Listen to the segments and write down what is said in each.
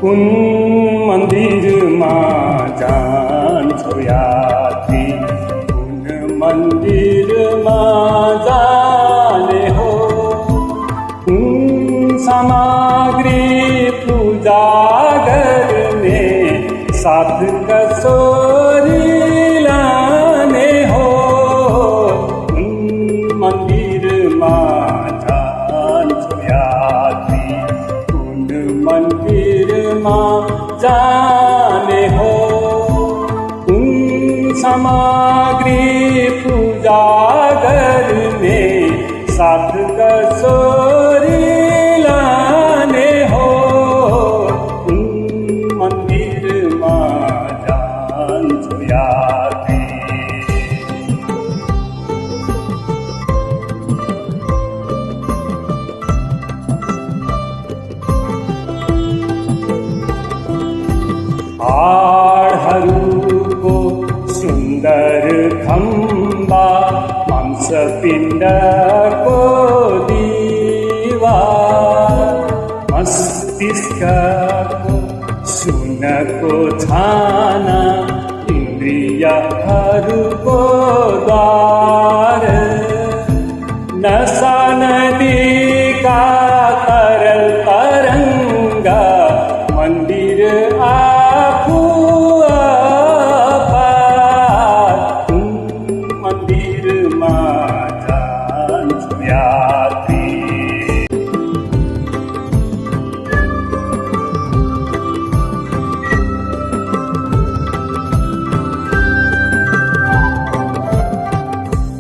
कुन मन्दिरमा जान्छौ यात्री, कुन मन्दिरमा जाने हो? कुन सामग्री पूजा गर्ने साथ कसोरी लाने हो? कुन मन्दिरमा जान्छौ यात्री, कुन मन्दिरमा जाने हो? कुन सामग्री पूजा गर्ने साथ कसोरी लाने हो? कुन मन्दिरमा जान्छौ यात्री? हाडहरूको सुन्दर खम्बा, मांसपिण्डको दीवार, मस्तिष्कको सुनको छाना, इन्द्रियहरूको द्वार, नशा नदीका तरल तरङ्ग, मन्दिर आफू अपार। कुन मन्दिरमा जान्छौ यात्री?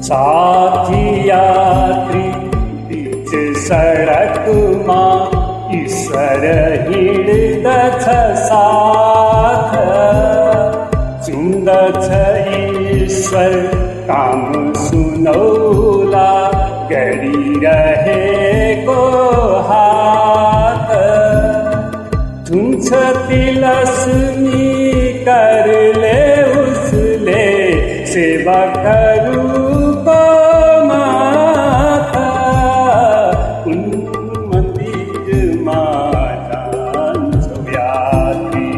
साथी यात्री बीच सडकमा ईश्वर हिँड्दछ साथ, चुम्दछ ईश्वर काम सुनौला गरिरहेको हात, छुन्छ तिलस्मी करले उसले सेवकहरूको माथा। कुन मन्दिरमा जान्छौ यात्री?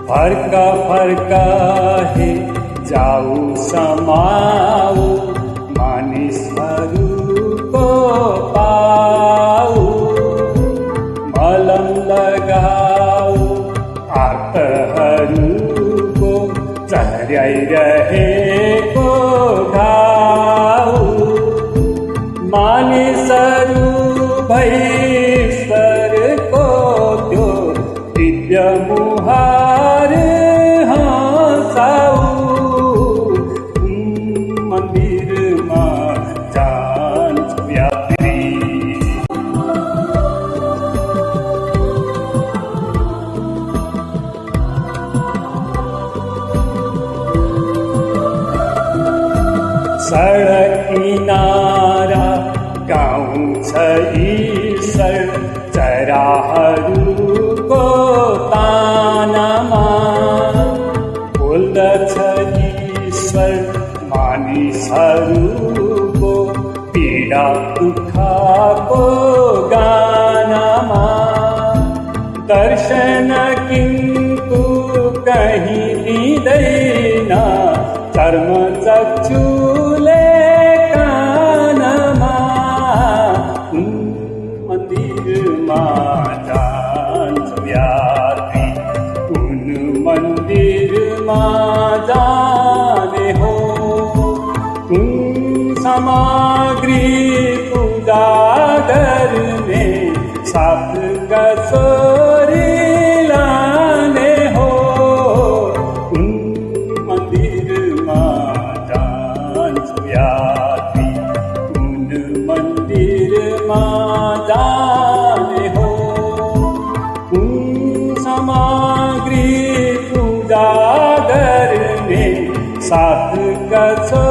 फर्क फर्क हे जाऊ समाऊ, मानिसहरूको पाऊ, मलम लगाऊ आर्तहरूको चर्याइरहेको घाउ, मानिसहरू भैश्वरको त्यो दिव्य मुहार हाँसाऊ। कुन मन्दिरमा जान्छौ यात्री? सडक किनारा गाउँछ ईश्वर, चराहरूको तानामा बोल्दछ ईश्वर मानिसहरूको पीडा दुःखको गानामा। दर्शन किन्तु कहीँ दिँदैन, चर्म चक्षुले कानमा। कुन मन्दिरमा जान्छौ यात्री? कुन मन्दिरमा जाने हो? कुन सामग्री पूजा गर्ने साथ कसोरी लाने हो? कुन मन्दिरमा जान्छौ यात्री? कुन मन्दिरमा जाने हो? कुन सामग्री पूजा गर्ने साथ कसोरी